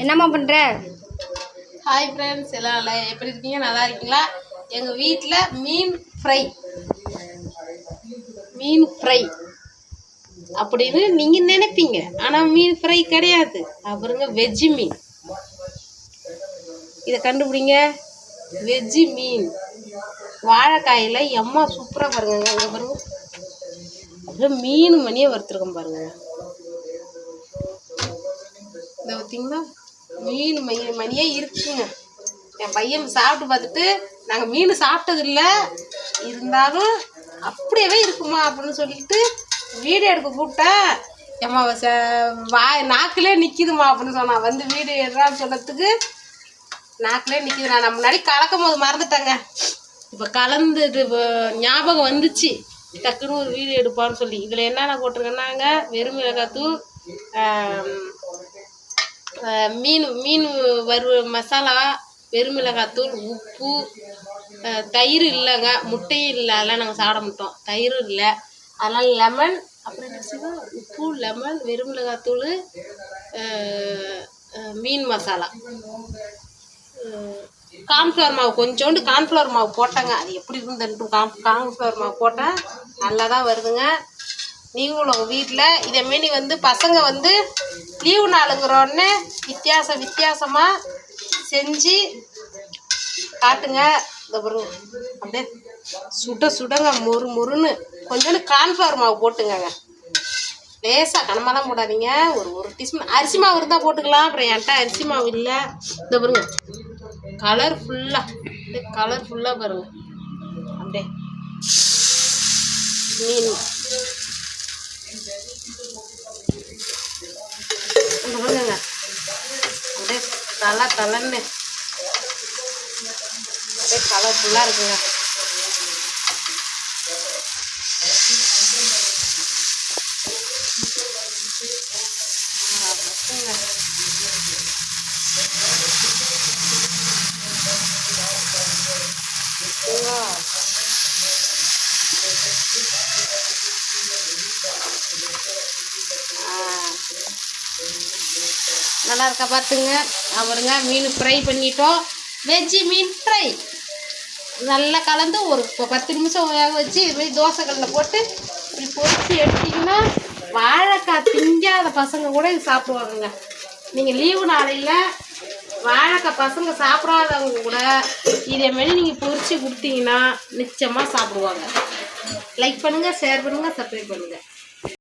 என்னம்மா பண்ணுற? Hi friends, எல்லாம் எப்படி இருக்கீங்க? நல்லா இருக்கீங்களா? எங்கள் வீட்டில் மீன் ஃப்ரை அப்படின்னு நீங்கள் நினைப்பீங்க, ஆனால் மீன் ஃப்ரை கிடையாது. அப்புறங்க வெஜ்ஜு மீன், இதை கண்டுபிடிங்க. வெஜ்ஜு மீன் வாழைக்காயில் எம்மா சூப்பராக பாருங்க. அங்கே பாருங்க, அப்புறம் மீன் மணியை வறுத்துருக்கோம் பாருங்க. இதை பார்த்தீங்களா, மீன் மணியே இருக்குங்க. என் பையன் சாப்பிட்டு பார்த்துட்டு, நாங்கள் மீன் சாப்பிட்டது இல்லை, இருந்தாலும் அப்படியே இருக்குமா அப்படின்னு சொல்லிட்டு வீடியோ எடுக்க கூப்பிட்டேன். ஏம்மா நாக்கிலே நிற்கிதுமா அப்படின்னு சொன்னான். வந்து வீடியோ எடுறான்னு சொன்னதுக்கு நாக்கிலே நிற்கிது. நான் முன்னாடி கலக்கும் போது மறந்துட்டேங்க. இப்போ கலந்துட்டு ஞாபகம் வந்துச்சு, டக்குன்னு ஒரு வீடியோ எடுப்பான்னு சொல்லி. இதில் என்னென்ன போட்டிருக்கேன்னாங்க, வெறும் மிளகாத்தூள், மீன் மசாலா, வெறும் மிளகாத்தூள், உப்பு, தயிர் இல்லைங்க, முட்டையும் இல்லை, அதெல்லாம் நாங்கள் சாப்பிட மாட்டோம். தயிரும் இல்லை, அதனால் லெமன், அப்புறம் என்ன செய்வோம், உப்பு, லெமன், வெறும் மிளகாத்தூள், மீன் மசாலா, கார்ன்ஃப்ளவர் மாவு, கொஞ்சோண்டு கார்ன்ஃப்ளவர் மாவு போட்டேங்க. அது எப்படி இருக்குன்னு கார்ன்ஃப்ளவர் மாவு போட்டேன், நல்லா தான் வருதுங்க. நீங்களும் உங்கள் வீட்டில் இதேமாரி பசங்க லீவு நாளுங்கிறோடனே வித்தியாசமாக செஞ்சு காட்டுங்க. இந்த பாருங்க, அப்படியே சுடங்க, முறுன்னு கொஞ்சோண்டு கார்ன்ஃப்ளவர் மாவு போட்டுங்க. லேசாக கனமாலாம் போடாதீங்க. ஒரு டீஸ்பூன் அரிசி மாவு இருந்தால் போட்டுக்கலாம். அப்புறம் என்கிட்ட அரிசி மாவு இல்லை. இந்த பாருங்க, கலர்ஃபுல்லாக பாருங்க. அப்படியே மீன் பாருங்க, அப்படியே தலைன்னு அப்படியே கலர்ஃபுல்லாக இருக்குங்க. நல்லா இருக்கா பார்த்துங்க. அவருங்க மீன் ஃப்ரை பண்ணிட்டோம். வெஜ்ஜு மீன் ஃப்ரை நல்லா கலந்து ஒரு 10 நிமிஷம் வேக வச்சு இதுமாரி தோசைக்கல்லில் போட்டு இப்படி பொரிச்சு எடுத்திங்கன்னா வாழைக்காய் திங்காத பசங்க கூட இது சாப்பிடுவாங்கங்க. நீங்கள் லீவு நாளையில் வாழைக்காய் பசங்க சாப்பிடாதவங்க கூட இதேமாரி நீங்கள் பொரிச்சு கொடுத்தீங்கன்னா நிச்சயமாக சாப்பிடுவாங்க. லைக் பண்ணுங்கள், ஷேர் பண்ணுங்கள், சப்ஸ்கிரைப் பண்ணுங்கள்.